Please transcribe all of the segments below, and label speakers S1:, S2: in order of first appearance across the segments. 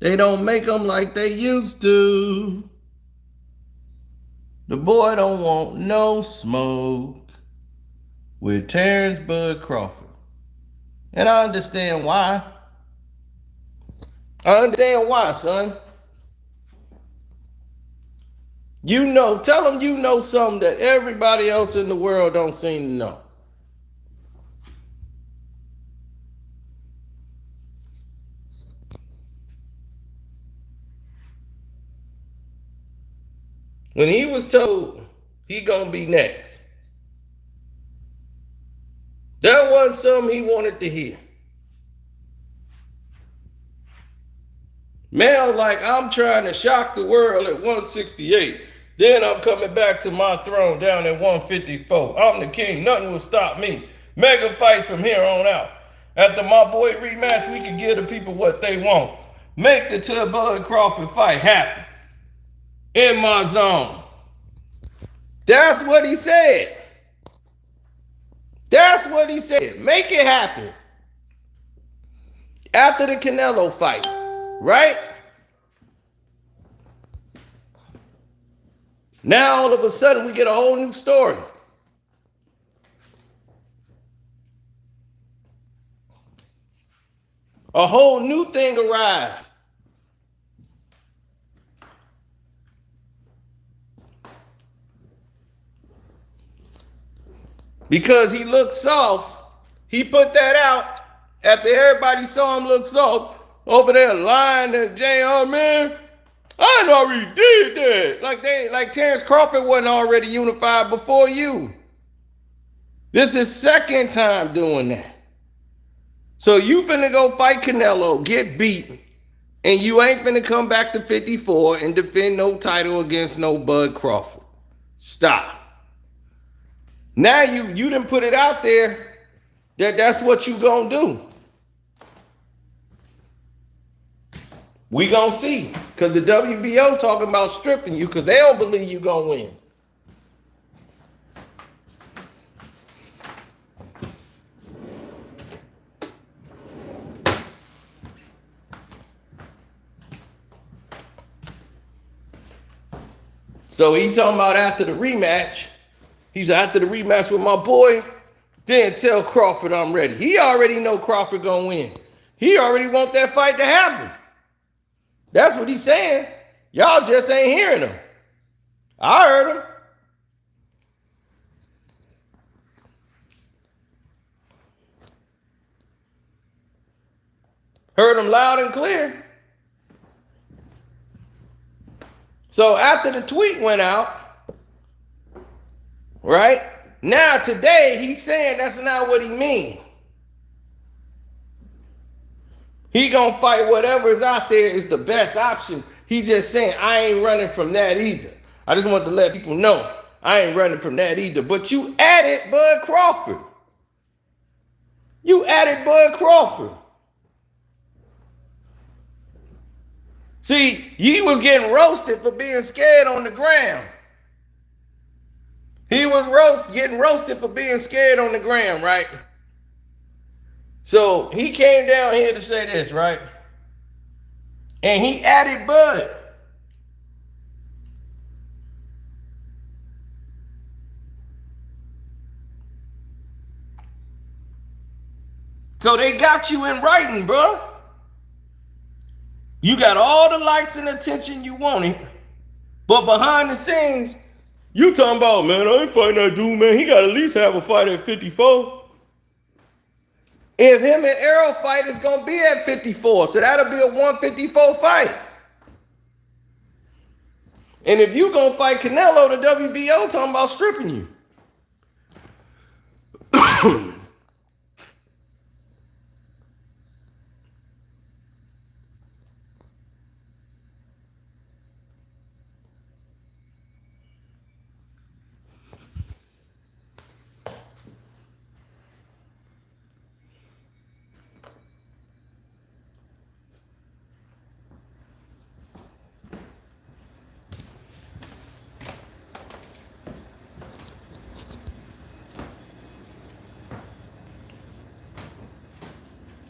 S1: They don't make them like they used to. The boy don't want no smoke with Terence Bud Crawford. And I understand why. I understand why, son. You know, tell them you know something that everybody else in the world don't seem to know. When he was told he gonna be next, that wasn't something he wanted to hear. Man, like, I'm trying to shock the world at 168. Then I'm coming back to my throne down at 154. I'm the king. Nothing will stop me. Mega fights from here on out. After my boy rematch, we can give the people what they want. Make the Bud Crawford fight happen. In my zone. That's what he said. That's what he said. Make it happen. After the Canelo fight. Right? Now all of a sudden we get a whole new story. A whole new thing arrives. Because he looked soft, he put that out after everybody saw him look soft over there lying to JR, man. I already did that. Like Terence Crawford wasn't already unified before you. This is second time doing that. So you finna go fight Canelo, get beat, and you ain't finna come back to 54 and defend no title against no Bud Crawford. Stop. Now you done put it out there that that's what you gonna do. We gonna see. Because the WBO talking about stripping you because they don't believe you gonna win. So he talking about after the rematch. He's after the rematch with my boy. Then tell Crawford I'm ready. He already know Crawford gonna win. He already want that fight to happen. That's what he's saying. Y'all just ain't hearing him. I heard him. Heard him loud and clear. So after the tweet went out, right? Now today he's saying that's not what he means. He gonna fight whatever is out there is the best option. He just saying I ain't running from that either. I just want to let people know I ain't running from that either. But you added Bud Crawford. You added Bud Crawford. See, he was getting roasted for being scared on the ground. He was getting roasted for being scared on the ground, right? So he came down here to say this, right? And he added Bud. So they got you in writing, bro. You got all the likes and attention you wanted, but behind the scenes, you talking about, man, I ain't fighting that dude, man. He got to at least have a fight at 54. If him and Errol fight, it's going to be at 54. So that'll be a 154 fight. And if you going to fight Canelo, the WBO talking about stripping you.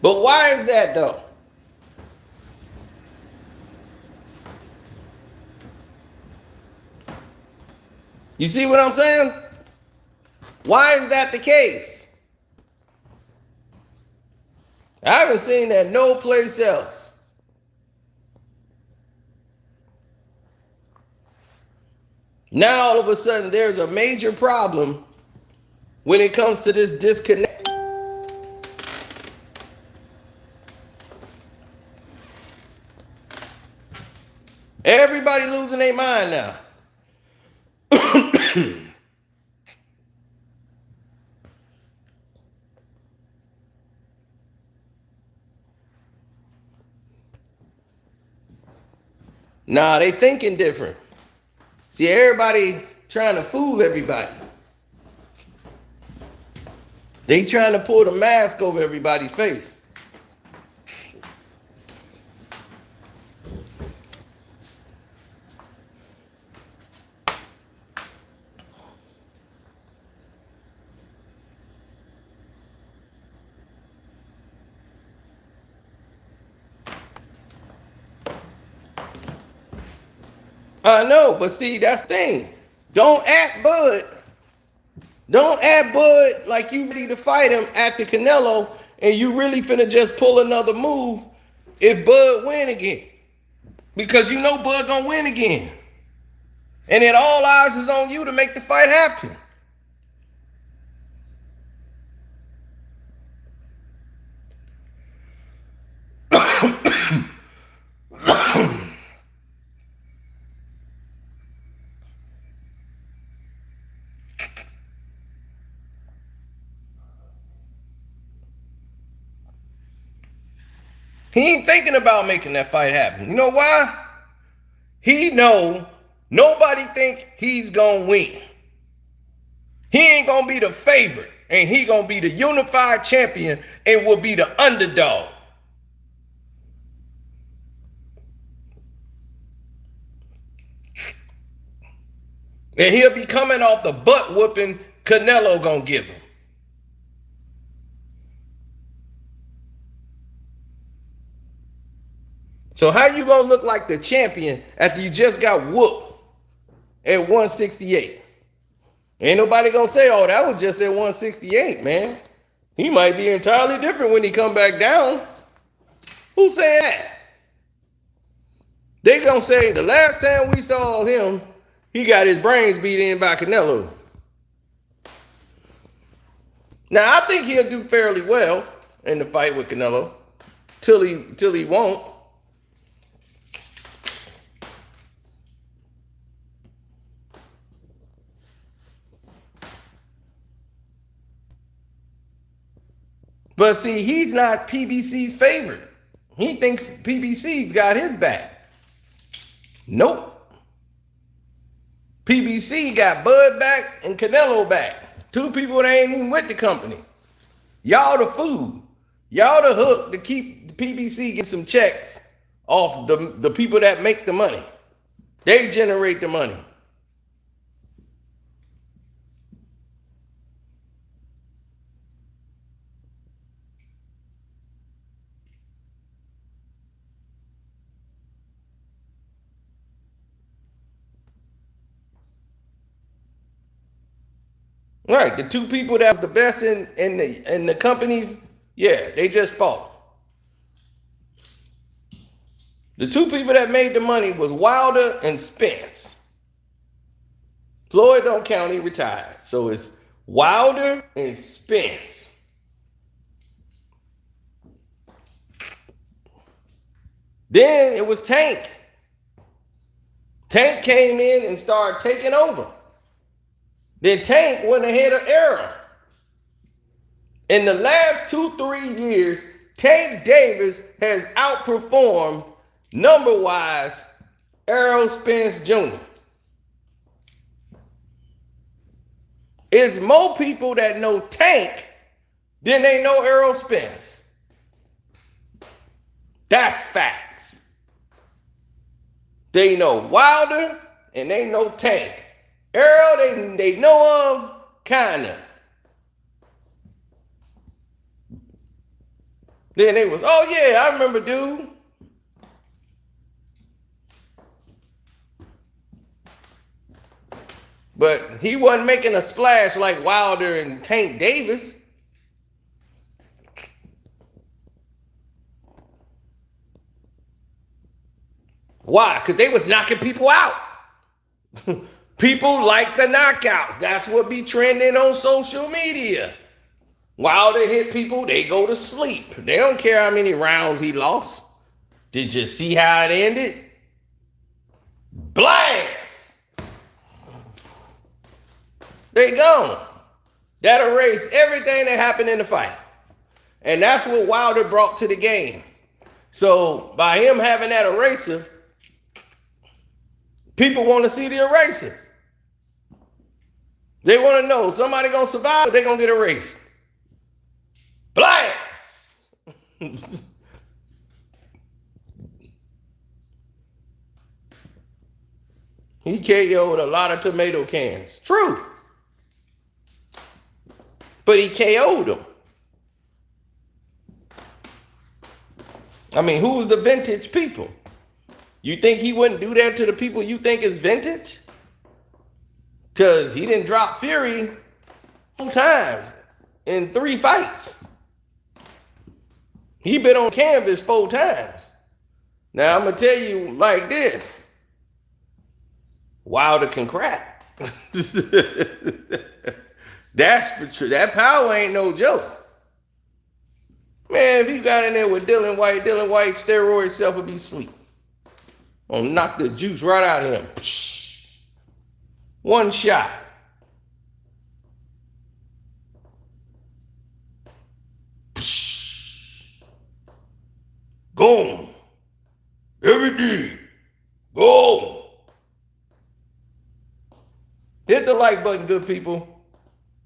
S1: But why is that though? You see what I'm saying? Why is that the case? I haven't seen that no place else. Now all of a sudden there's a major problem when it comes to this disconnect. Everybody losing their mind now. Nah, they thinking different. See, everybody trying to fool everybody. They trying to pull the mask over everybody's face. I know, but see, that's the thing. Don't act Bud. Don't act Bud like you ready to fight him at the Canelo and you really finna just pull another move if Bud win again. Because you know Bud gonna win again. And then all eyes is on you to make the fight happen. He ain't thinking about making that fight happen. You know why? He know nobody think he's gonna win. He ain't gonna be the favorite, and he gonna be the unified champion and will be the underdog. And he'll be coming off the butt whooping Canelo gonna give him. So how you gonna look like the champion after you just got whooped at 168? Ain't nobody gonna say, oh, that was just at 168, man. He might be entirely different when he come back down. Who saying that? They gonna say the last time we saw him, he got his brains beat in by Canelo. Now I think he'll do fairly well in the fight with Canelo, till he won't. But see, he's not PBC's favorite. He thinks PBC's got his back. Nope. PBC got Bud back and Canelo back. Two people that ain't even with the company. Y'all the food. Y'all the hook to keep the PBC get some checks off the people that make the money. They generate the money. Right, the two people that was the best in the companies, yeah, they just fought. The two people that made the money was Wilder and Spence. Floyd don't count, he retired. So it's Wilder and Spence. Then it was Tank. Tank came in and started taking over. Then Tank went ahead of Errol. In the last 2-3 years, Tank Davis has outperformed, number-wise, Errol Spence Jr. It's more people that know Tank than they know Errol Spence. That's facts. They know Wilder and they know Tank. Errol, they know of, kinda. Then they was, oh yeah, I remember dude. But he wasn't making a splash like Wilder and Tank Davis. Why? Because they was knocking people out. People like the knockouts. That's what be trending on social media. Wilder hit people, they go to sleep. They don't care how many rounds he lost. Did you see how it ended? Blast! They gone. That erased everything that happened in the fight. And that's what Wilder brought to the game. So by him having that eraser, people want to see the eraser. They want to know somebody gonna survive or they gonna get erased. Blast! He KO'd a lot of tomato cans. True. But he KO'd them. I mean, who's the vintage people? You think he wouldn't do that to the people you think is vintage? Because he didn't drop Fury 4 times in 3 fights. He been on canvas 4 times. Now, I'm going to tell you like this. Wilder can crack. That's for true. That power ain't no joke. Man, if you got in there with Dylan White steroid self would be asleep. Gonna knock the juice right out of him. One shot. Boom. Every day. Go. Hit the like button, good people.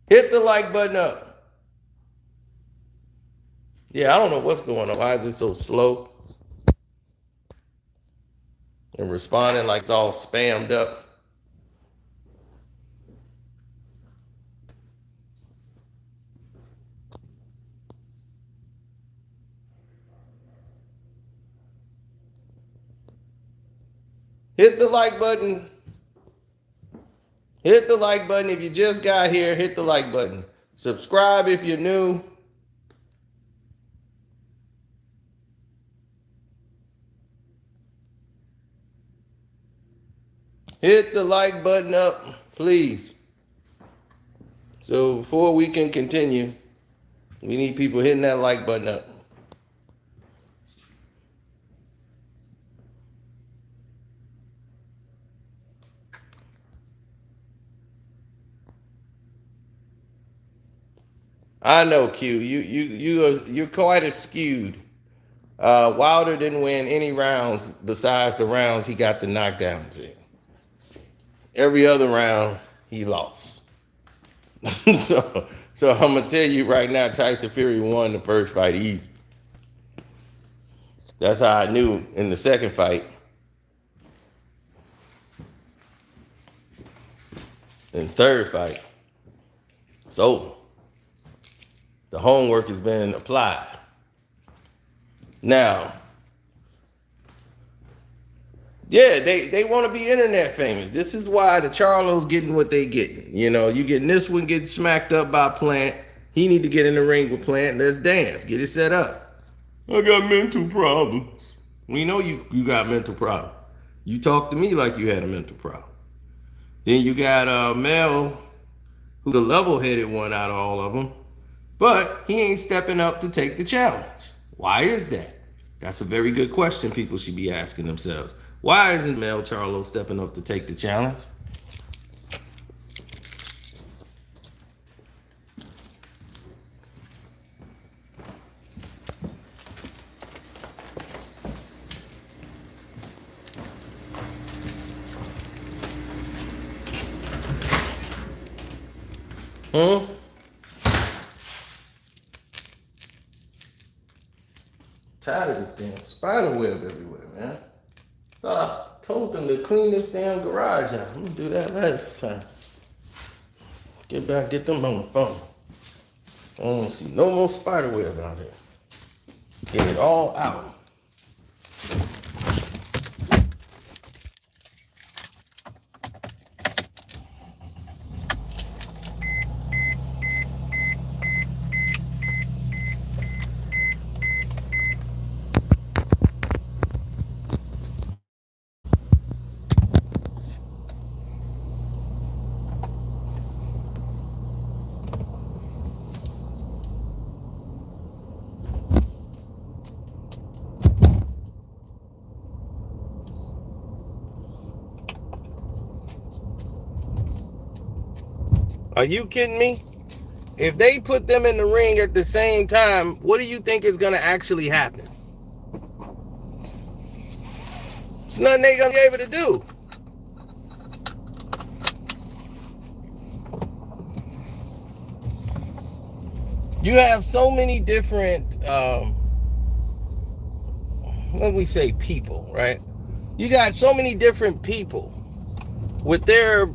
S1: Hit the like button up. Yeah, I don't know what's going on. Why is it so slow? And responding like it's all spammed up. Hit the like button. Hit the like button. If you just got here, hit the like button. Subscribe if you're new. Hit the like button up, please. So before we can continue, we need people hitting that like button up. I know, Q. You're quite skewed. Wilder didn't win any rounds besides the rounds he got the knockdowns in. Every other round he lost. so I'm gonna tell you right now, Tyson Fury won the first fight easy. That's how I knew in the second fight. In the third fight, it's over. The homework has been applied. Now, yeah, they want to be internet famous. This is why the Charlo's getting what they getting. You know, you getting this one getting smacked up by Plant. He need to get in the ring with Plant. Let's dance. Get it set up. I got mental problems. We know you got mental problems. You talk to me like you had a mental problem. Then you got Mel, who's the level-headed one out of all of them. But he ain't stepping up to take the challenge. Why is that? That's a very good question people should be asking themselves. Why isn't Jermell Charlo stepping up to take the challenge? Tired of this damn spider web everywhere, man. Thought I told them to clean this damn garage out. I'm gonna do that last time. Get back, get them on the phone. I don't want to see no more spider web out here. Get it all out. Are you kidding me? If they put them in the ring at the same time, what do you think is going to actually happen? It's nothing they're going to be able to do. You have so many different, let me say people, right? You got so many different people with their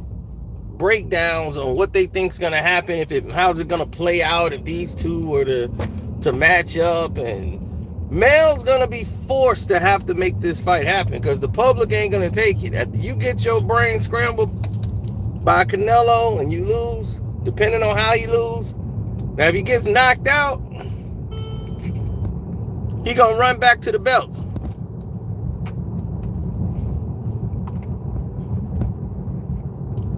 S1: breakdowns on what they think is going to happen, how's it going to play out if these two were to match up. And Mel's going to be forced to have to make this fight happen because the public ain't going to take it. After you get your brain scrambled by Canelo and you lose, depending on how you lose, now if he gets knocked out, he going to run back to the belts.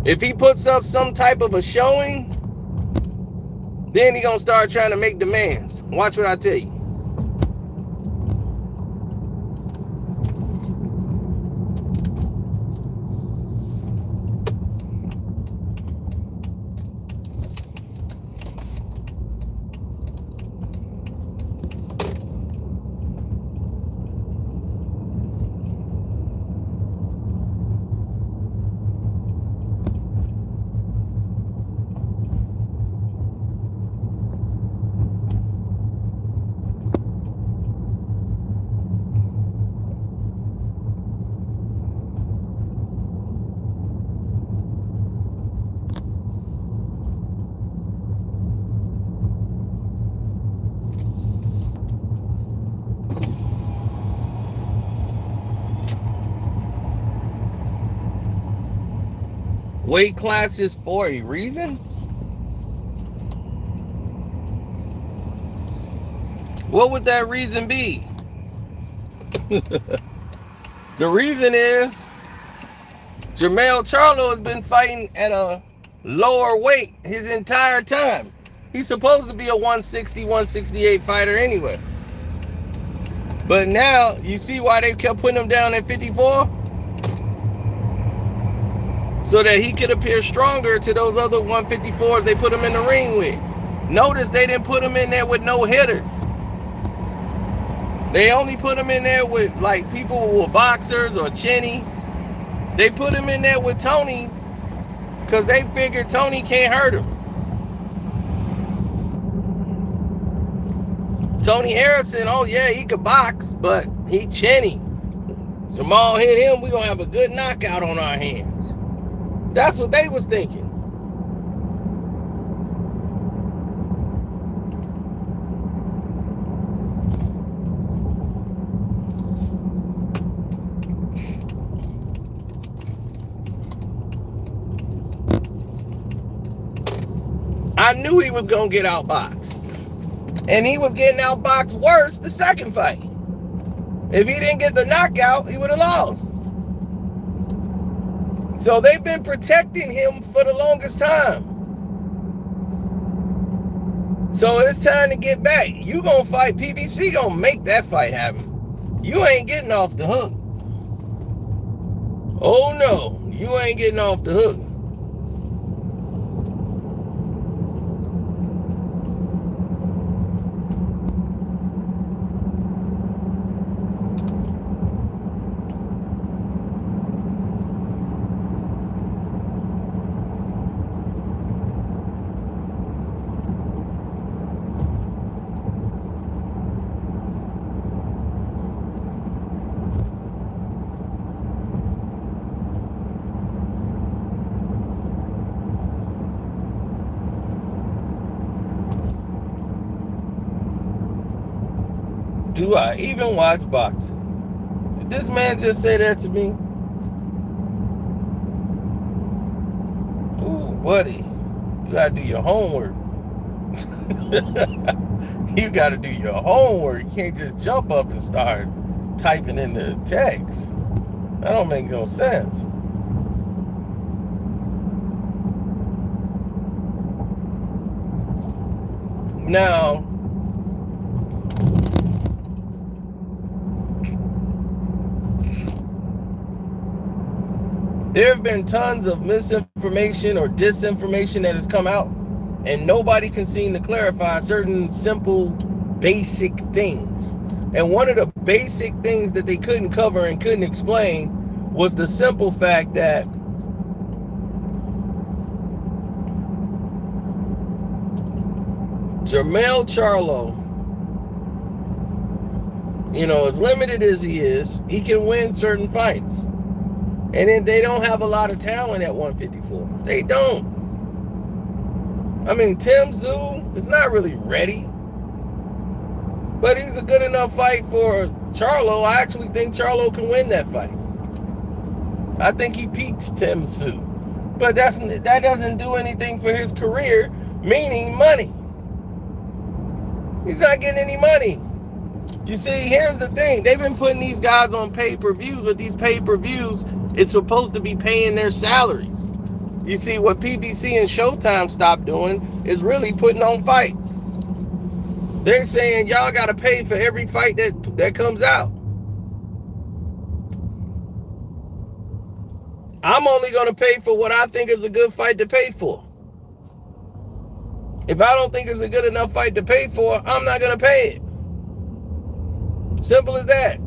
S1: If he puts up some type of a showing, then he gonna start trying to make demands. Watch what I tell you. Weight classes for a reason? What would that reason be? The reason is Jermell Charlo has been fighting at a lower weight his entire time. He's supposed to be a 160, 168 fighter anyway. But now, you see why they kept putting him down at 54? So that he could appear stronger to those other 154s they put him in the ring with. Notice they didn't put him in there with no hitters. They only put him in there with like people who were boxers or chinny. They put him in there with Tony because they figured Tony can't hurt him. Tony Harrison, oh yeah, he could box, but he chinny. Jamal hit him, we're gonna have a good knockout on our hands. That's what they was thinking. I knew he was gonna get outboxed. And he was getting outboxed worse the second fight. If he didn't get the knockout, he would have lost. So they've been protecting him for the longest time. So it's time to get back. You gonna fight, PBC gonna make that fight happen. You ain't getting off the hook. Oh no, you ain't getting off the hook. Do I even watch boxing? Did this man just say that to me? Ooh, buddy, you gotta do your homework. You gotta do your homework. You can't just jump up and start typing in the text. That don't make no sense. Now, There have been tons of misinformation or disinformation that has come out, and nobody can seem to clarify certain simple, basic things. And one of the basic things that they couldn't cover and couldn't explain was the simple fact that Jermell Charlo, as limited as he is, he can win certain fights. And then they don't have a lot of talent at 154. They don't. I mean, Tim Tszyu is not really ready. But he's a good enough fight for Charlo. I actually think Charlo can win that fight. I think he beats Tim Tszyu. But that doesn't do anything for his career, meaning money. He's not getting any money. You see, here's the thing. They've been putting these guys on pay-per-views, but these pay-per-views, it's supposed to be paying their salaries. You see, what PBC and Showtime stopped doing is really putting on fights. They're saying, y'all got to pay for every fight that comes out. I'm only going to pay for what I think is a good fight to pay for. If I don't think it's a good enough fight to pay for, I'm not going to pay it. Simple as that.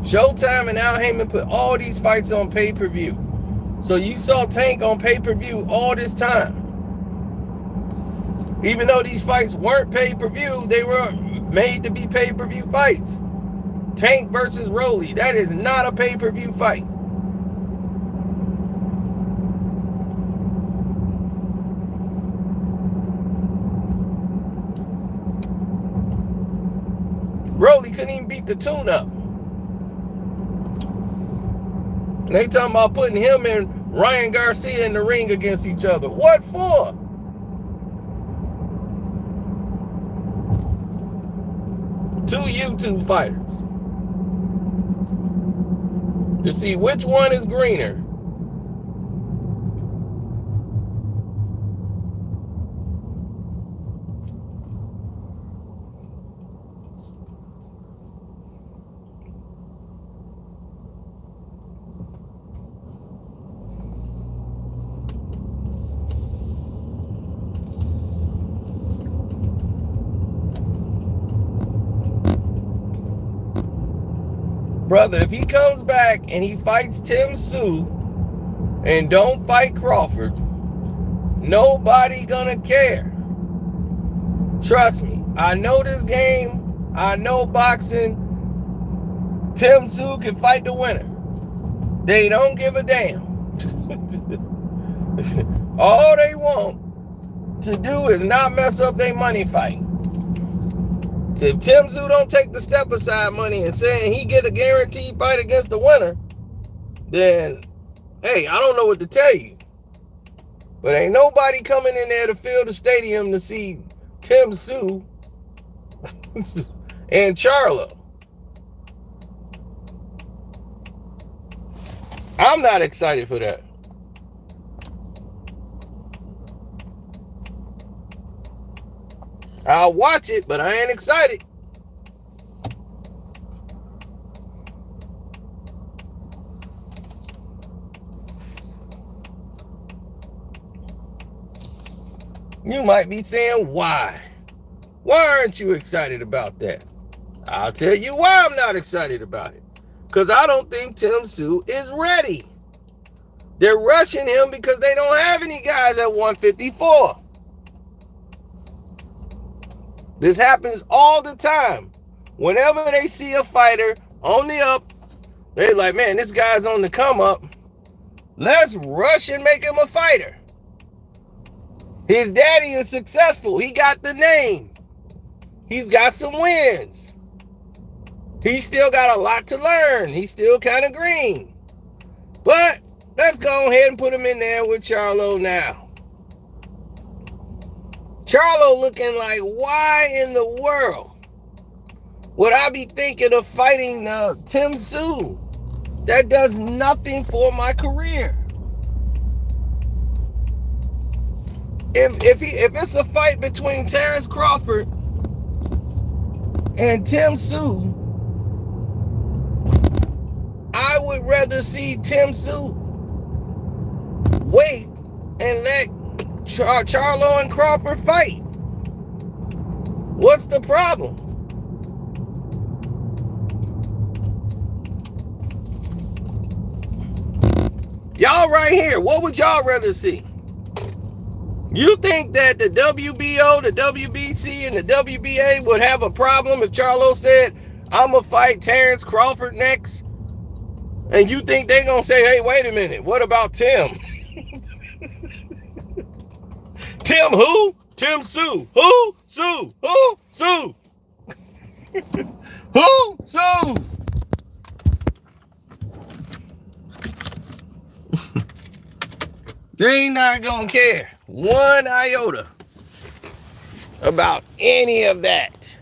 S1: Showtime and Al Heyman put all these fights on pay-per-view. So you saw Tank on pay-per-view all this time. Even though these fights weren't pay-per-view, they were made to be pay-per-view fights. Tank versus Rolly, that is not a pay-per-view fight. Rolly couldn't even beat the tune-up. And they talking about putting him and Ryan Garcia in the ring against each other. What for? Two YouTube fighters. To see which one is greener. Brother, if he comes back and he fights Tim Tszyu and don't fight Crawford, nobody gonna care. Trust me, I know this game. I know boxing. Tim Tszyu can fight the winner. They don't give a damn. All they want to do is not mess up their money fight. If Tim Tszyu don't take the step aside money and saying he get a guaranteed fight against the winner, then, hey, I don't know what to tell you. But ain't nobody coming in there to fill the stadium to see Tim Tszyu and Charlo. I'm not excited for that. I'll watch it, but I ain't excited. You might be saying, why? Why aren't you excited about that? I'll tell you why I'm not excited about it. Because I don't think Tim Tszyu is ready. They're rushing him because they don't have any guys at 154. This happens all the time. Whenever they see a fighter on the up, they're like, man, this guy's on the come up. Let's rush and make him a fighter. His daddy is successful. He got the name. He's got some wins. He's still got a lot to learn. He's still kind of green. But let's go ahead and put him in there with Charlo now. Charlo looking like, why in the world would I be thinking of fighting Tim Tszyu? That does nothing for my career. If it's a fight between Terence Crawford and Tim Tszyu, I would rather see Tim Tszyu wait and let Charlo and Crawford fight. What's the problem? Y'all right here, what would y'all rather see? You think that the WBO, the WBC, and the WBA would have a problem if Charlo said, I'm going to fight Terence Crawford next? And you think they're going to say, hey, wait a minute, what about Tim? Tim who? Tim Tszyu. Who? Tszyu. Who? Tszyu. Who? Tszyu. They not gonna care one iota about any of that.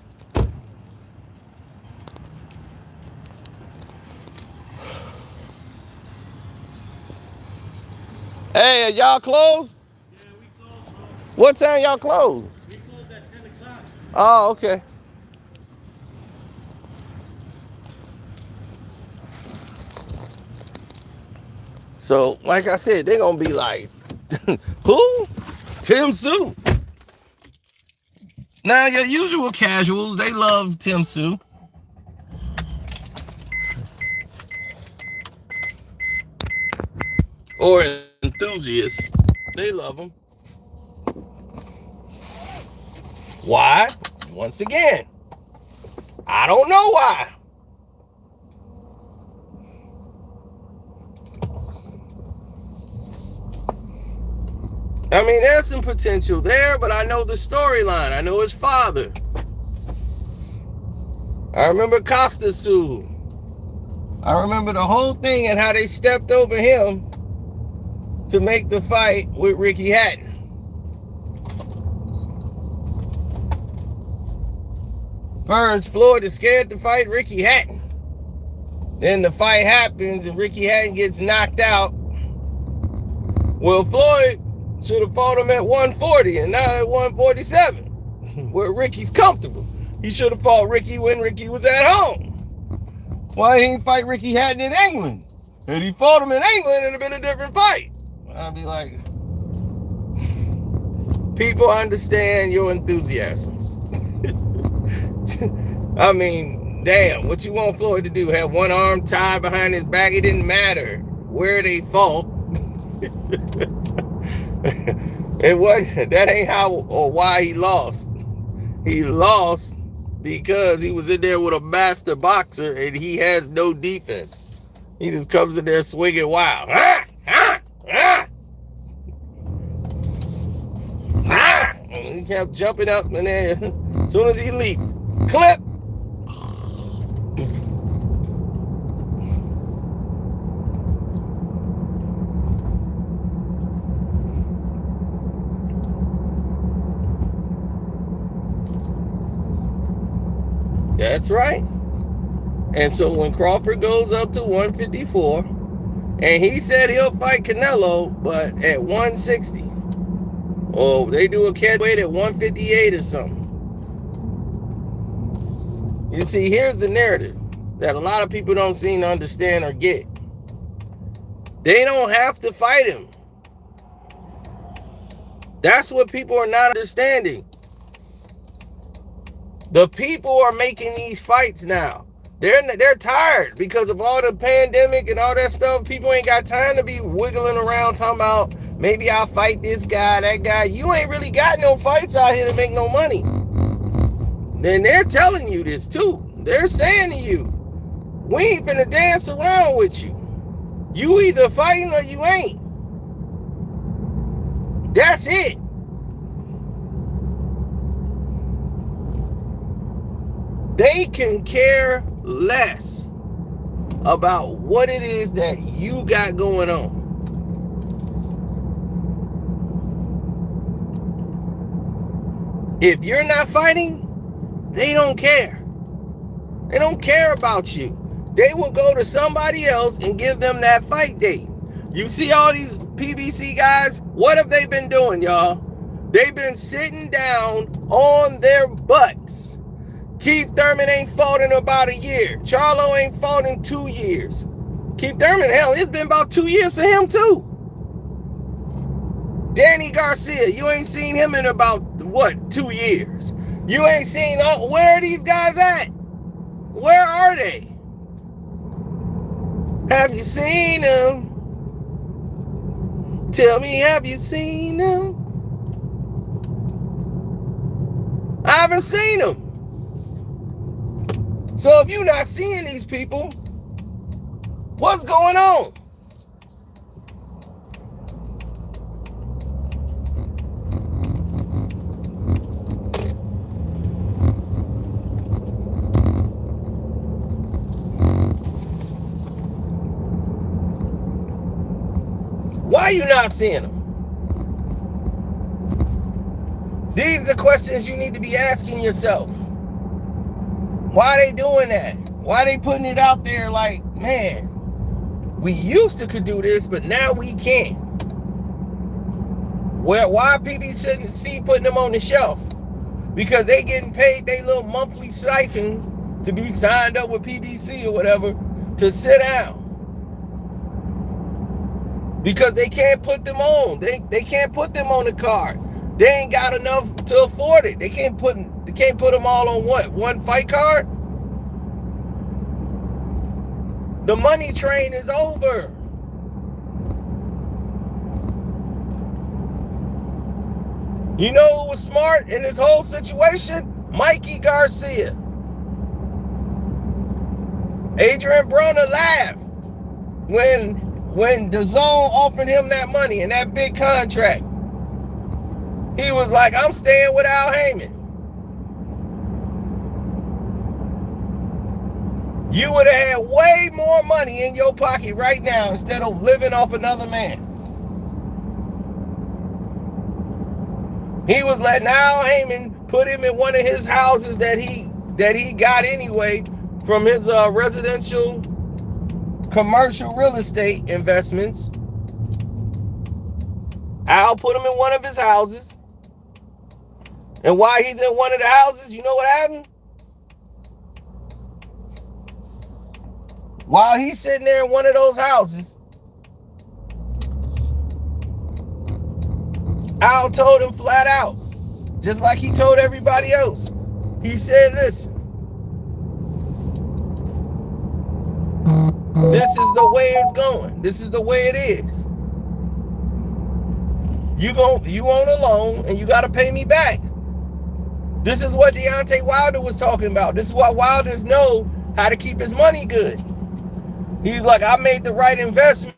S1: Hey, are y'all closed?
S2: Yeah, we closed, bro.
S1: What time y'all close?
S2: We closed at 10 o'clock.
S1: Oh, okay. So, like I said, they're going to be like, who? Tim Tszyu. Now, your usual casuals, they love Tim Tszyu. Or enthusiasts, they love him. Why? Once again, I don't know why. I mean, there's some potential there, but I know the storyline. I know his father. I remember Costa Tszyu. I remember the whole thing and how they stepped over him to make the fight with Ricky Hatton. First, Floyd is scared to fight Ricky Hatton. Then the fight happens and Ricky Hatton gets knocked out. Well, Floyd should have fought him at 140 and not at 147, where Ricky's comfortable. He should have fought Ricky when Ricky was at home. Why didn't he fight Ricky Hatton in England? Had he fought him in England, it'd have been a different fight. I'd be like, people understand your enthusiasms. I mean, damn, what you want Floyd to do? Have one arm tied behind his back? It didn't matter where they fought. It wasn't, that ain't how or why he lost. He lost because he was in there with a master boxer and he has no defense. He just comes in there swinging wild. Ah, ah, ah. Ah. And he kept jumping up and then as soon as he leaped, clip. That's right. And so when Crawford goes up to 154, and he said he'll fight Canelo, but at 160, or they do a catch weight at 158 or something. You see, here's the narrative that a lot of people don't seem to understand or get. They don't have to fight him. That's what people are not understanding. The people are making these fights now. They're tired because of all the pandemic and all that stuff. People ain't got time to be wiggling around talking about maybe I'll fight this guy, that guy. You ain't really got no fights out here to make no money. Then they're telling you this too. They're saying to you, we ain't finna dance around with you. You either fighting or you ain't. That's it. They can care less about what it is that you got going on. If you're not fighting, they don't care. They don't care about you. They will go to somebody else and give them that fight date. You see all these PBC guys, what have they been doing, y'all? They've been sitting down on their butts. Keith Thurman ain't fought in about a year. Charlo ain't fought in 2 years. Keith Thurman, hell, it's been about 2 years for him too. Danny Garcia, you ain't seen him in about, what, 2 years. You ain't seen, where are these guys at? Where are they? Have you seen them? Tell me, have you seen them? I haven't seen them. So if you're not seeing these people, what's going on? Why are you not seeing them? These are the questions you need to be asking yourself. Why are they doing that? Why are they putting it out there like, man, we used to could do this, but now we can't? Why PBC putting them on the shelf? Because they getting paid their little monthly stipend to be signed up with PBC or whatever to sit down. Because they can't put them on. They can't put them on the card. They ain't got enough to afford it. They can't put them all on what? One fight card? The money train is over. You know who was smart in this whole situation? Mikey Garcia. Adrian Broner laughed when DAZN offered him that money and that big contract. He was like, I'm staying with Al Heyman. You would have had way more money in your pocket right now instead of living off another man. He was letting Al Heyman put him in one of his houses that he got anyway from his residential commercial real estate investments. Al put him in one of his houses. And while he's in one of the houses, you know what happened? While he's sitting there in one of those houses, Al told him flat out, just like he told everybody else. He said, listen, this is the way it's going. This is the way it is. You own a loan and you got to pay me back. This is what Deontay Wilder was talking about. This is why Wilder knows how to keep his money good. He's like, I made the right investments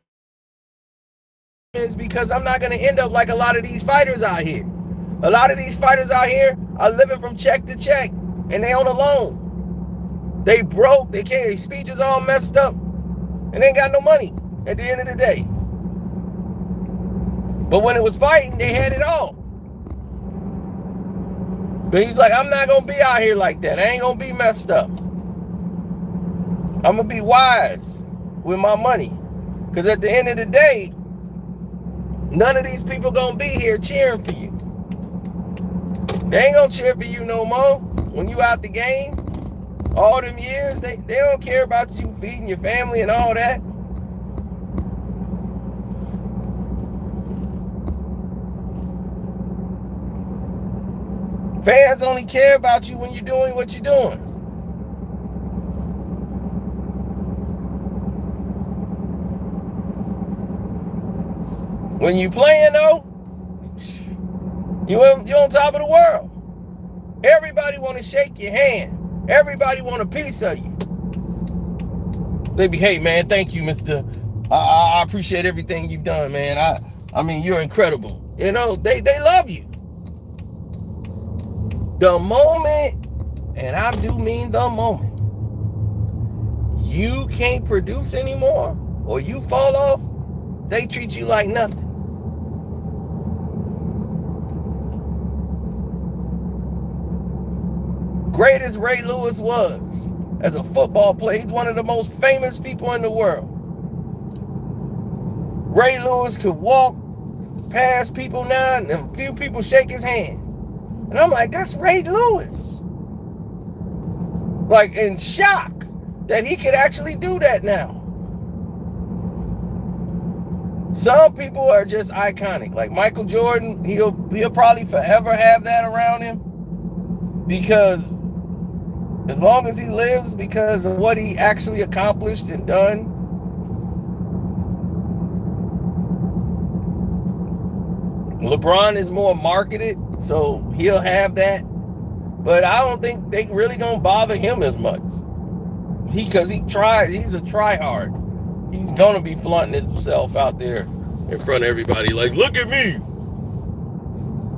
S1: because I'm not going to end up like a lot of these fighters out here. A lot of these fighters out here are living from check to check and they on a loan. They broke, they can't, their speech is all messed up and they ain't got no money at the end of the day. But when it was fighting, they had it all. But he's like, I'm not going to be out here like that. I ain't going to be messed up. I'm going to be wise with my money. Because at the end of the day, none of these people going to be here cheering for you. They ain't going to cheer for you no more. When you out the game, all them years, they don't care about you feeding your family and all that. Fans only care about you when you're doing what you're doing. When you playing though, you on top of the world. Everybody want to shake your hand. Everybody want a piece of you. They be, hey man, thank you, Mr. I appreciate everything you've done, man. I mean, you're incredible. You know, they love you. The moment, and I do mean the moment, you can't produce anymore or you fall off, they treat you like nothing. Great as Ray Lewis was, as a football player. He's one of the most famous people in the world. Ray Lewis could walk past people now and a few people shake his hand. And I'm like, that's Ray Lewis. Like, in shock that he could actually do that now. Some people are just iconic. Like Michael Jordan, he'll probably forever have that around him, because as long as he lives, because of what he actually accomplished and done. LeBron is more marketed, so he'll have that. But I don't think they really gonna bother him as much. Because he's a try-hard. He's gonna be flaunting himself out there in front of everybody, like, look at me.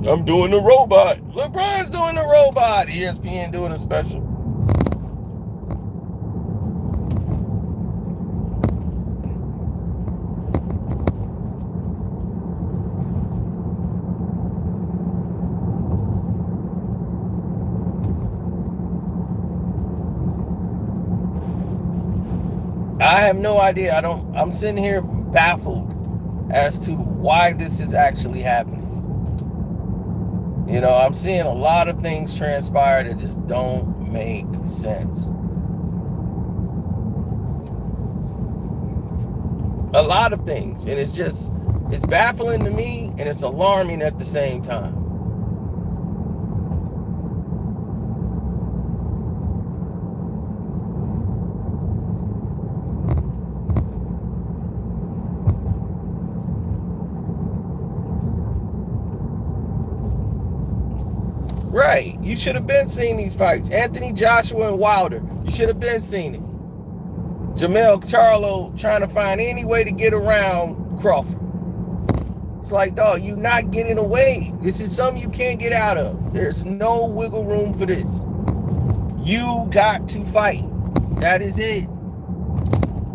S1: I'm doing the robot. LeBron's doing the robot. ESPN doing a special. I have no idea. I'm sitting here baffled as to why this is actually happening. You know, I'm seeing a lot of things transpire that just don't make sense. A lot of things. And it's baffling to me, and it's alarming at the same time. Right, you should have been seeing these fights. Anthony Joshua and Wilder, you should have been seeing it. Jermell Charlo trying to find any way to get around Crawford. It's like, dog, you're not getting away. This is something you can't get out of. There's no wiggle room for this. You got to fight. That is it.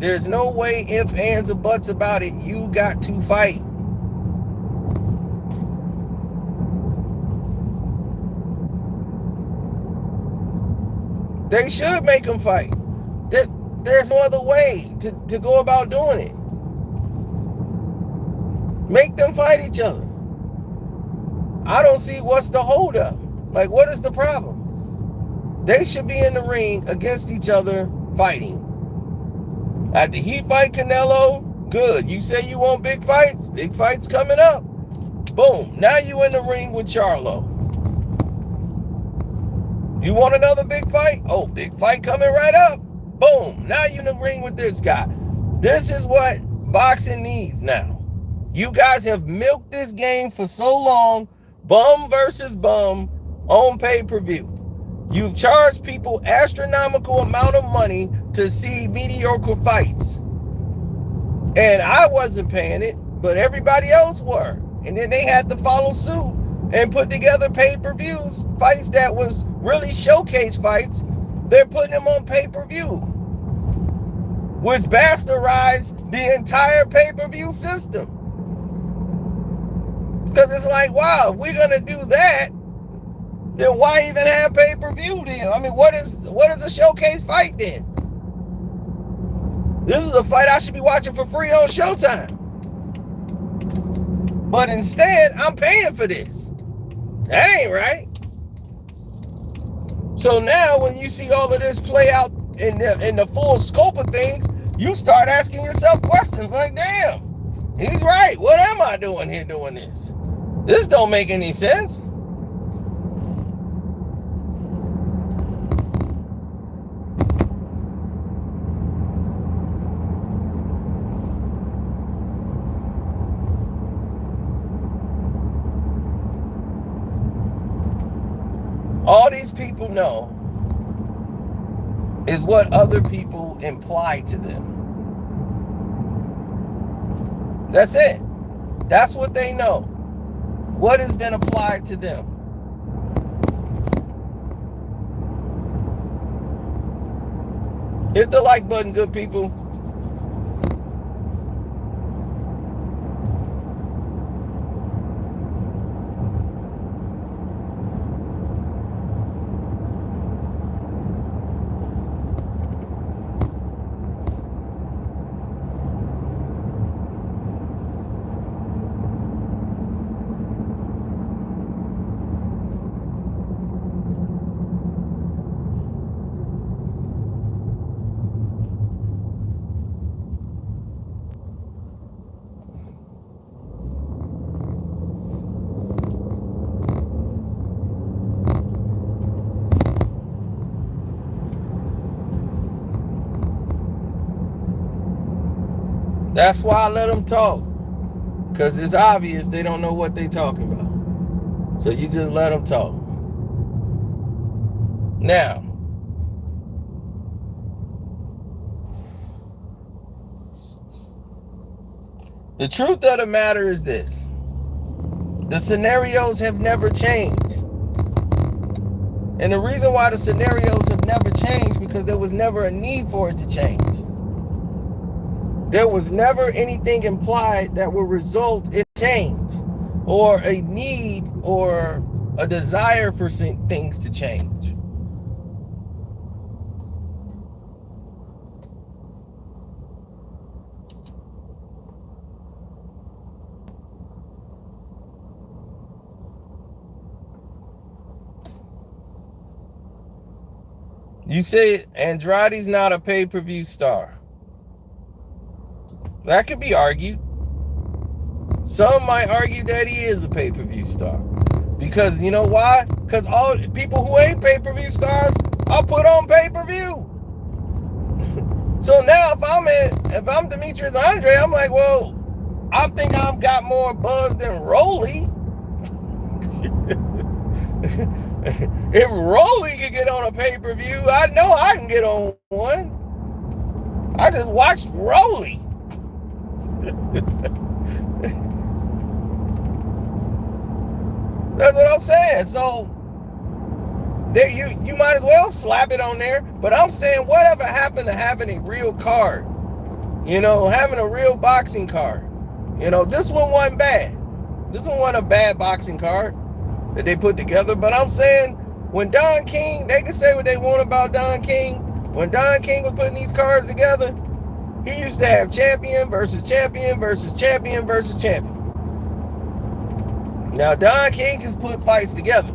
S1: There's no way, ifs, ands, or buts about it. You got to fight. They should make them fight. There's no other way to go about doing it. Make them fight each other. I don't see what's the holdup. Like, what is the problem? They should be in the ring against each other fighting. After he fight Canelo, good. You say you want big fights? Big fights coming up. Boom. Now you in the ring with Charlo. You want another big fight? Oh, big fight coming right up. Boom. Now you in the ring with this guy. This is what boxing needs now. You guys have milked this game for so long. Bum versus bum on pay-per-view. You've charged people astronomical amount of money to see mediocre fights. And I wasn't paying it, but everybody else were. And then they had to follow suit and put together pay-per-views, fights that was really showcase fights. They're putting them on pay-per-view, which bastardized the entire pay-per-view system. Because it's like, wow, if we're gonna do that, then why even have pay-per-view then? I mean, what is a showcase fight then? This is a fight I should be watching for free on Showtime. But instead, I'm paying for this. That ain't right. So now when you see all of this play out in the full scope of things, you start asking yourself questions like, damn, he's right. What am I doing here doing this? This don't make any sense. All these people know is what other people imply to them. That's it. That's what they know. What has been applied to them. Hit the like button, good people. That's why I let them talk. Because it's obvious they don't know what they're talking about. So you just let them talk. Now, the truth of the matter is this. The scenarios have never changed. And the reason why the scenarios have never changed because there was never a need for it to change. There was never anything implied that would result in change or a need or a desire for things to change. You say Andrade's not a pay-per-view star. That could be argued. Some might argue that he is a pay-per-view star. Because you know why? Because all people who ain't pay-per-view stars are put on pay-per-view. So now if I'm Demetrius Andre, I'm like, well, I think I've got more buzz than Rolly. If Rolly could get on a pay-per-view, I know I can get on one. I just watched Rolly. That's what I'm saying. So there you might as well slap it on there. But I'm saying whatever happened to having a real card, having a real boxing card. This one wasn't bad. This one wasn't a bad boxing card that they put together. But I'm saying when Don King, they can say what they want about Don King. When Don King was putting these cards together, he used to have champion versus champion versus champion versus champion. Now, Don King has put fights together.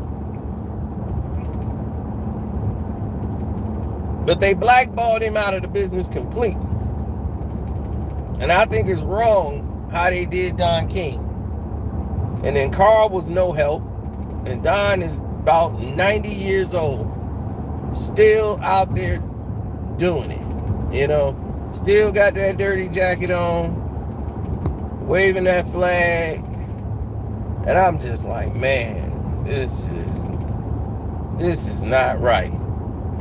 S1: But they blackballed him out of the business completely. And I think it's wrong how they did Don King. And then Carl was no help. And Don is about 90 years old. Still out there doing it. Still got that dirty jacket on. Waving that flag. And I'm just like, man, this is not right.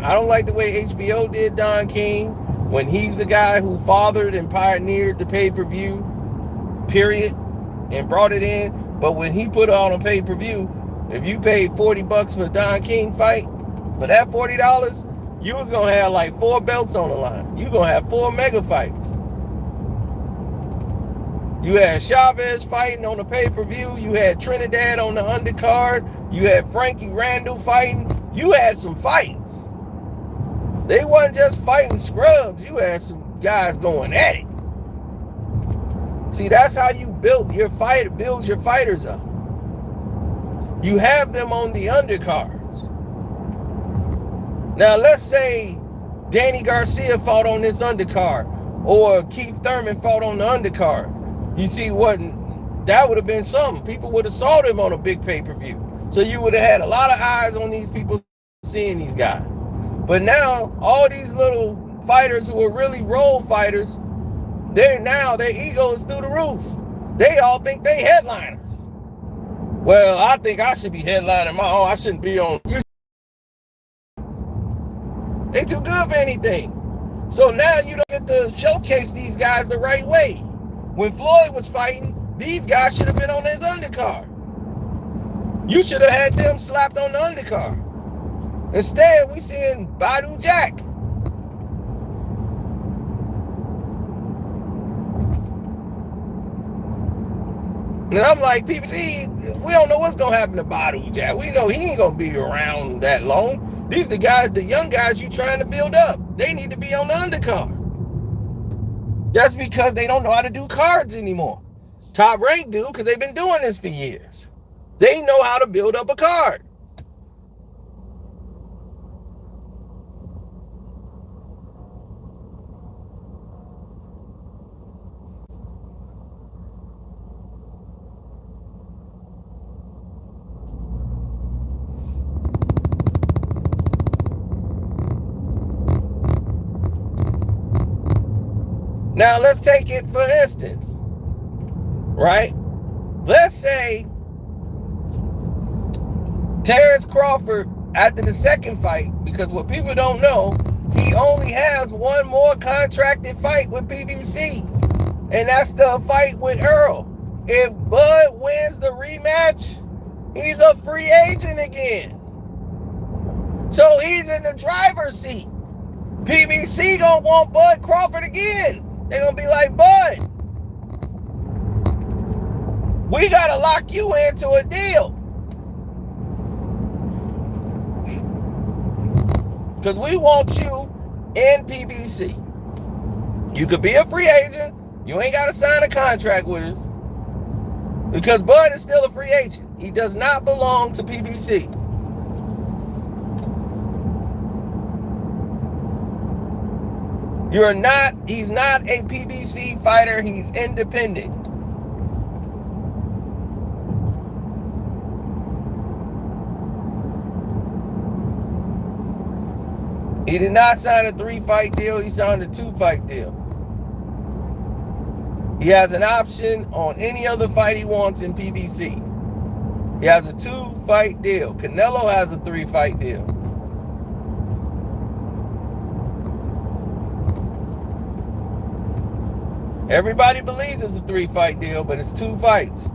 S1: I don't like the way HBO did Don King when he's the guy who fathered and pioneered the pay-per-view, period, and brought it in. But when he put it on a pay-per-view, if you paid $40 for a Don King fight, for that $40, you was going to have like 4 belts on the line. You going to have 4 mega fights. You had Chavez fighting on the pay-per-view. You had Trinidad on the undercard. You had Frankie Randall fighting. You had some fights. They wasn't just fighting scrubs. You had some guys going at it. See, that's how you build your fighters up. You have them on the undercards. Now, let's say Danny Garcia fought on this undercard, or Keith Thurman fought on the undercard. You see what? That would have been something. People would have saw them on a big pay-per-view. So you would have had a lot of eyes on these people seeing these guys. But now, all these little fighters who are really role fighters, their ego is through the roof. They all think they headliners. Well, I think I should be headlining my own. I shouldn't be on. They too good for anything. So now you don't get to showcase these guys the right way. When Floyd was fighting, these guys should have been on his undercard. You should have had them slapped on the undercard. Instead, we seeing Badu Jack. And I'm like, people, see, we don't know what's going to happen to Badu Jack. We know he ain't going to be around that long. These are the guys, the young guys you trying to build up. They need to be on the undercard. That's because they don't know how to do cards anymore. Top Rank do, because they've been doing this for years. They know how to build up a card. Now let's take it for instance, right? Let's say Terence Crawford, after the second fight, because what people don't know, he only has one more contracted fight with PBC, and that's the fight with Earl. If Bud wins the rematch, he's a free agent again. So he's in the driver's seat. PBC gonna want Bud Crawford again. They're gonna be like, Bud, we gotta lock you into a deal. Because we want you in PBC. You could be a free agent. You ain't gotta sign a contract with us. Because Bud is still a free agent. He does not belong to PBC. He's not a PBC fighter, he's independent. He did not sign a 3-fight deal, he signed a 2-fight deal. He has an option on any other fight he wants in PBC. He has a 2-fight deal. Canelo has a 3-fight deal. Everybody believes it's a 3-fight deal, but it's 2 fights.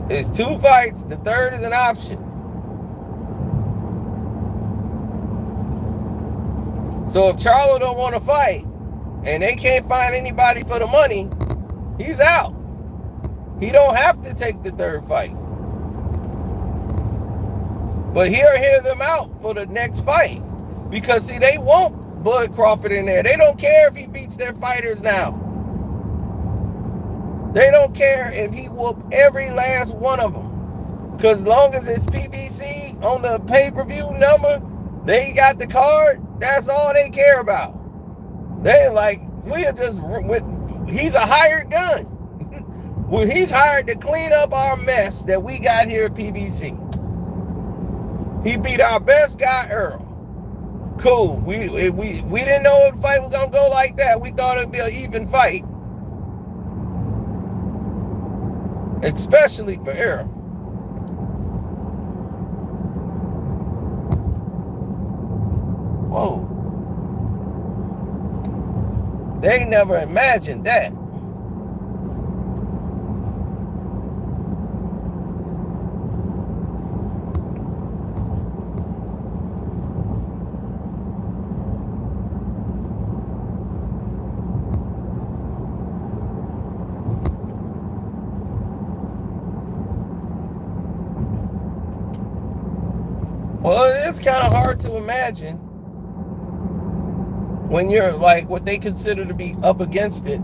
S1: It's 2 fights. The third is an option. So if Charlo don't want to fight and they can't find anybody for the money, he's out. He don't have to take the 3rd fight. But he'll hear them out for the next fight. Because see, they want Bud Crawford in there. They don't care if he beats their fighters now. They don't care if he whoop every last one of them. Because as long as it's PBC on the pay-per-view number, they got the card, that's all they care about. They like, he's a hired gun. Well, he's hired to clean up our mess that we got here at PBC. He beat our best guy, Earl. Cool. We didn't know the fight was gonna go like that. We thought it'd be an even fight. Especially for Earl. Whoa. They never imagined that. Well, it's kind of hard to imagine when you're like what they consider to be up against it.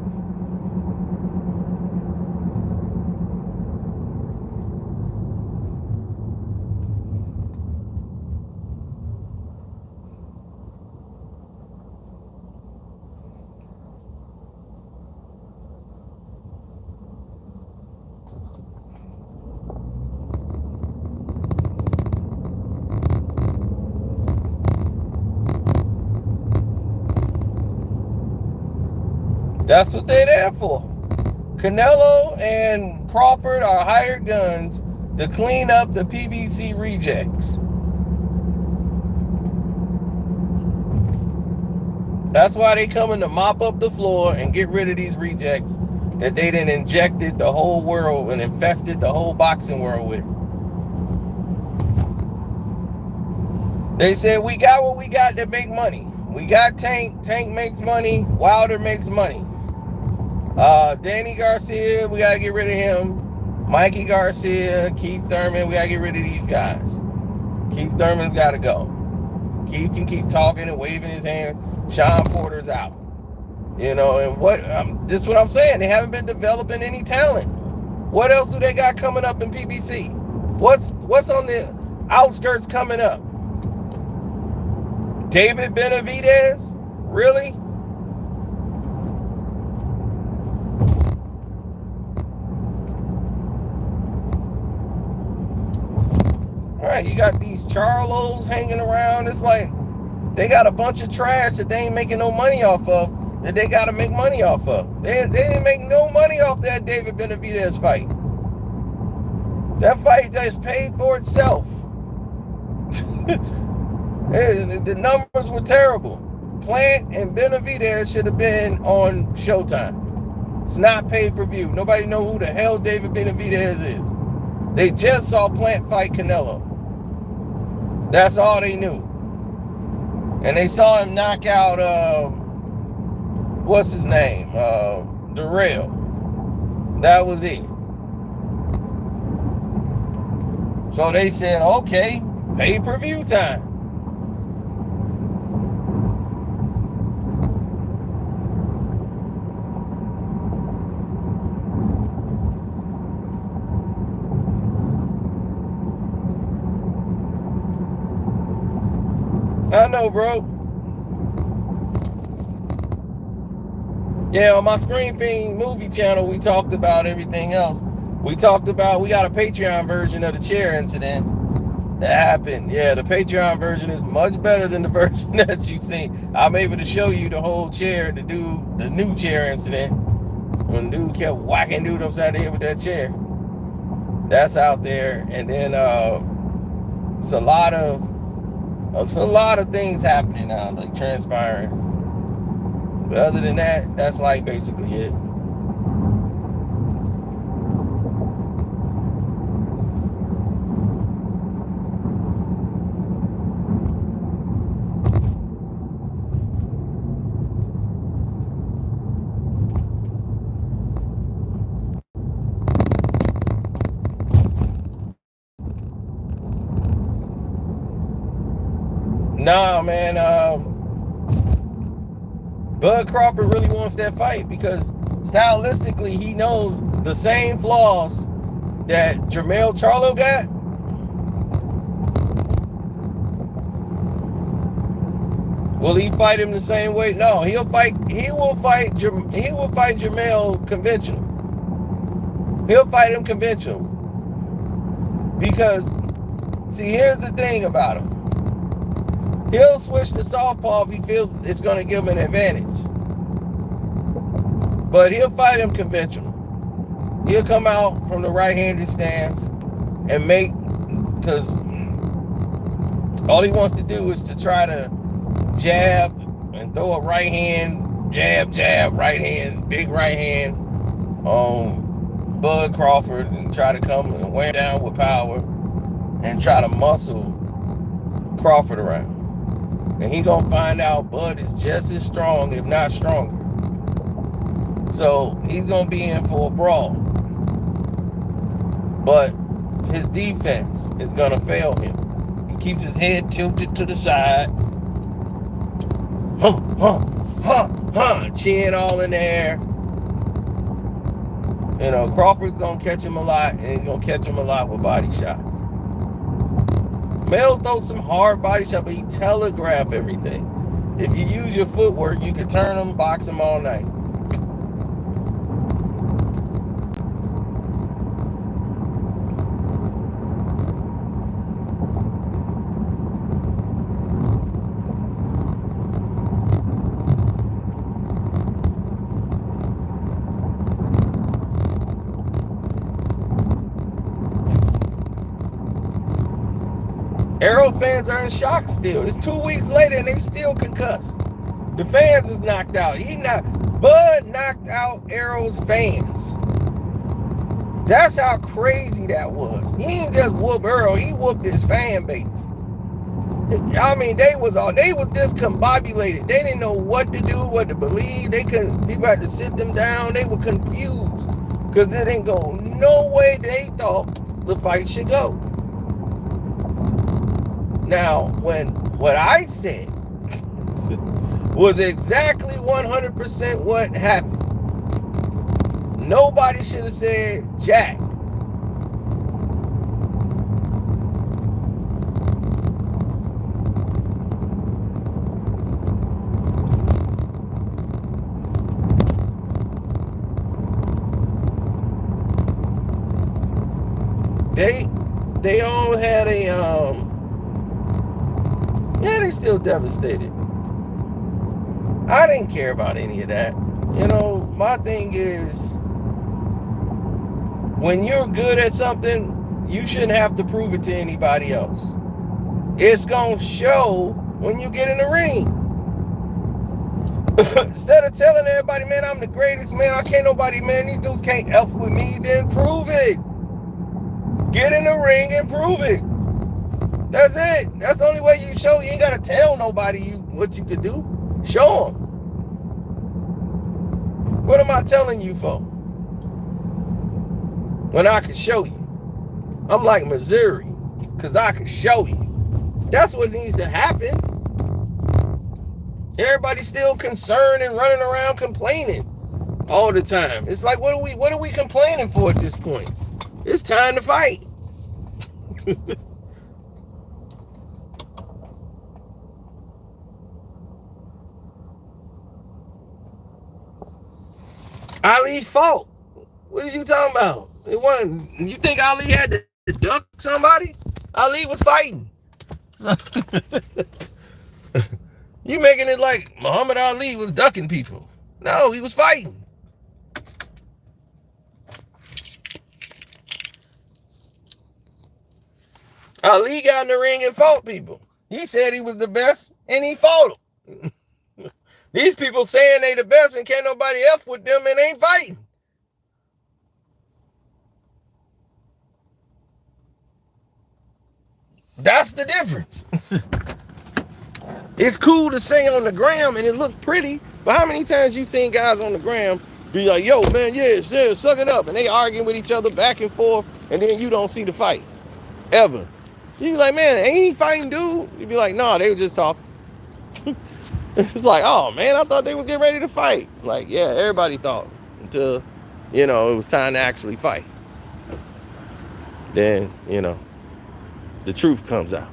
S1: That's what they're there for. Canelo and Crawford are hired guns to clean up the PBC rejects. That's why they coming to mop up the floor and get rid of these rejects that they done injected the whole world and infested the whole boxing world with. They said, we got what we got to make money. We got Tank. Tank makes money. Wilder makes money. Danny Garcia, we got to get rid of him. Mikey Garcia, Keith Thurman, we got to get rid of these guys. Keith Thurman's got to go. Keith can keep talking and waving his hand. Sean Porter's out. You know, and this is what I'm saying. They haven't been developing any talent. What else do they got coming up in PBC? What's on the outskirts coming up? David Benavidez? Really? All right, you got these Charlos hanging around. It's like, They got a bunch of trash that they ain't making no money off of, that they got to make money off of. They didn't make no money off that David Benavidez fight. That fight just paid for itself. The numbers were terrible. Plant and Benavidez should have been on Showtime. It's not pay-per-view. Nobody know who the hell David Benavidez is. They just saw Plant fight Canelo. That's all they knew. And they saw him knock out, what's his name? Darrell. That was it. So they said, okay, pay-per-view time. I know, bro. Yeah, on my Screen Fiend movie channel, we talked about everything else. We got a Patreon version of the chair incident that happened. Yeah, the Patreon version is much better than the version that you seen. I'm able to show you the whole chair, the new chair incident. When dude kept whacking dude upside the head with that chair. That's out there. And then it's a lot of things happening now, like transpiring. But other than that, that's like basically it. Nah, man. Bud Crawford really wants that fight because stylistically he knows the same flaws that Jermell Charlo got. Will he fight him the same way? No, he will fight Jermell conventional. He'll fight him conventional. Because see, here's the thing about him. He'll switch to southpaw if he feels it's going to give him an advantage. But he'll fight him conventional. He'll come out from the right-handed stance and because all he wants to do is to try to jab and throw a right hand, jab, right hand, big right hand on Bud Crawford and try to come and wear down with power and try to muscle Crawford around. And he gonna find out Bud is just as strong, if not stronger. So he's gonna be in for a brawl. But his defense is gonna fail him. He keeps his head tilted to the side. Chin all in the air. You know, Crawford's gonna catch him a lot, and he's gonna catch him a lot with body shots. Mel throws some hard body shots, but he telegraph everything. If you use your footwork, you can turn him, box him all night. Arrow fans are in shock still. It's 2 weeks later and they still concussed. The fans is knocked out. Bud knocked out Arrow's fans. That's how crazy that was. He didn't just whoop Arrow, he whooped his fan base. I mean, they was discombobulated. They didn't know what to do, what to believe. People had to sit them down. They were confused because it didn't go no way they thought the fight should go. Now, what I said was exactly 100% what happened. Nobody should have said jack. They all had Yeah, they still devastated. I didn't care about any of that. You know, my thing is, when you're good at something, you shouldn't have to prove it to anybody else. It's gonna show when you get in the ring. Instead of telling everybody, man, I'm the greatest, man, I can't nobody, man, these dudes can't F with me, then prove it. Get in the ring and prove it. That's it. That's the only way you show. You ain't gotta tell nobody what you could do. Show them. What am I telling you for? When I can show you. I'm like Missouri, because I can show you. That's what needs to happen. Everybody's still concerned and running around complaining all the time. It's like, what are we complaining for at this point? It's time to fight. Ali fought. What is you talking about? It wasn't. You think Ali had to duck somebody? Ali was fighting. You making it like Muhammad Ali was ducking people. No, he was fighting. Ali got in the ring and fought people. He said he was the best, and he fought them. These people saying they the best and can't nobody F with them and ain't fighting. That's the difference. It's cool to say on the gram and it look pretty, but how many times you seen guys on the gram be like, yo, man, yeah, suck it up, and they arguing with each other back and forth, and then you don't see the fight, ever. You be like, man, ain't he fighting, dude? You be like, no, they were just talking. It's like, oh, man, I thought they were getting ready to fight. Like, yeah, everybody thought until, you know, it was time to actually fight. Then, you know, the truth comes out.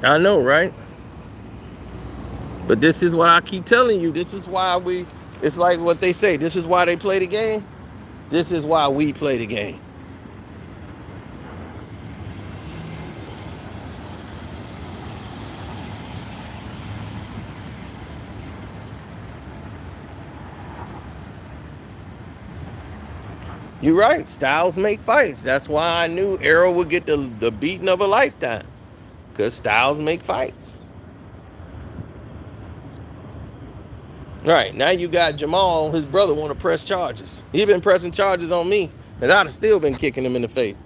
S1: I know, right? But this is what I keep telling you. This is why it's like what they say. This is why they play the game. This is why we play the game. You're right. Styles make fights. That's why I knew Errol would get the beating of a lifetime. Because styles make fights. Right, now you got Jermell, his brother, want to press charges. He been pressing charges on me, and I'd have still been kicking him in the face.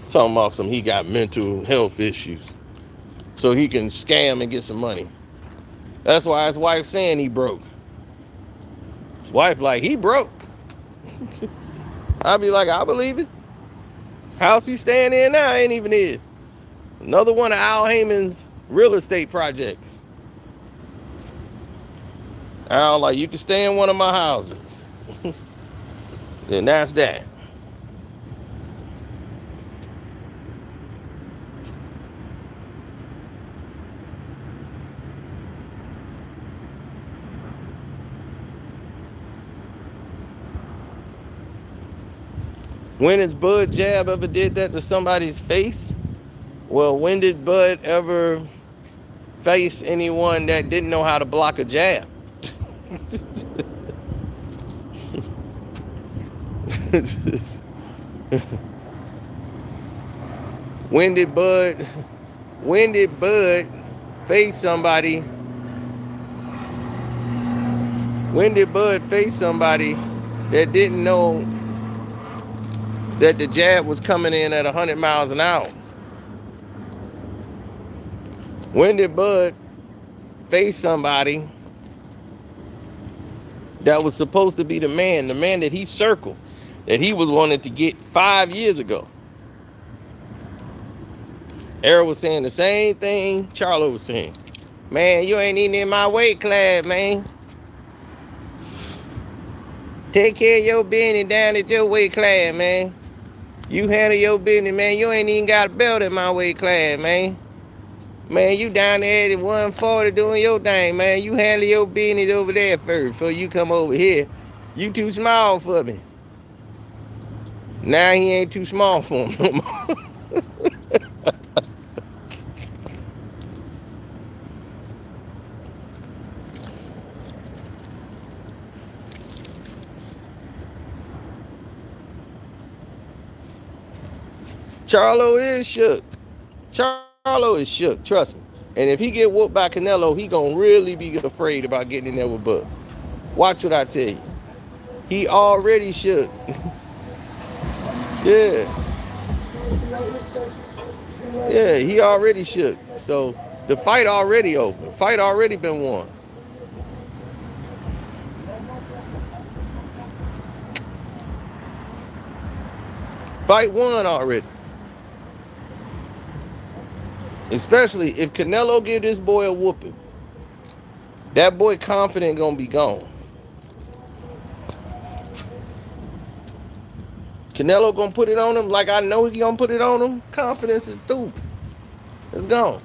S1: Talking about he got mental health issues. So he can scam and get some money. That's why his wife saying he broke. His wife like, he broke. I'll be like, I believe it. House he staying in now ain't even his. Another one of Al Heyman's real estate projects. Al like, you can stay in one of my houses. Then that's that. When has Bud Jab ever did that to somebody's face? Well, when did Bud ever face anyone that didn't know how to block a jab? When did Bud face somebody? When did Bud face somebody that didn't know that the jab was coming in at 100 miles an hour? When did Bud face somebody that was supposed to be the man that he circled, that he was wanted to get 5 years ago? Errol was saying the same thing Charlo was saying. Man, you ain't even in my weight class, man. Take care of your business down at your weight class, man. You handle your business, man. You ain't even got a belt in my weight class, man. Man, you down there at 140 doing your thing, man. You handle your business over there first before you come over here. You too small for me. Now he ain't too small for him no more. Charlo is shook. Charlo is shook, trust me. And if he get whooped by Canelo, he gonna really be afraid about getting in there with Buck. Watch what I tell you. He already shook. Yeah. Yeah, he already shook. So the fight already over. Fight already been won. Fight won already. Especially if Canelo give this boy a whooping. That boy confident gonna be gone. Canelo gonna put it on him like I know he gonna put it on him. Confidence is through. It's gone.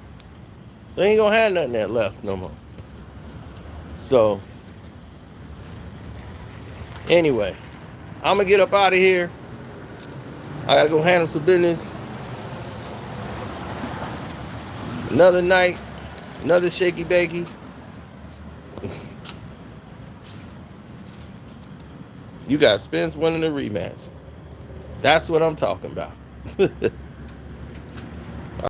S1: So he ain't gonna have nothing that left no more. So anyway, I'm gonna get up out of here. I gotta go handle some business. Another night, another shaky bakey. You got Spence winning the rematch. That's what I'm talking about.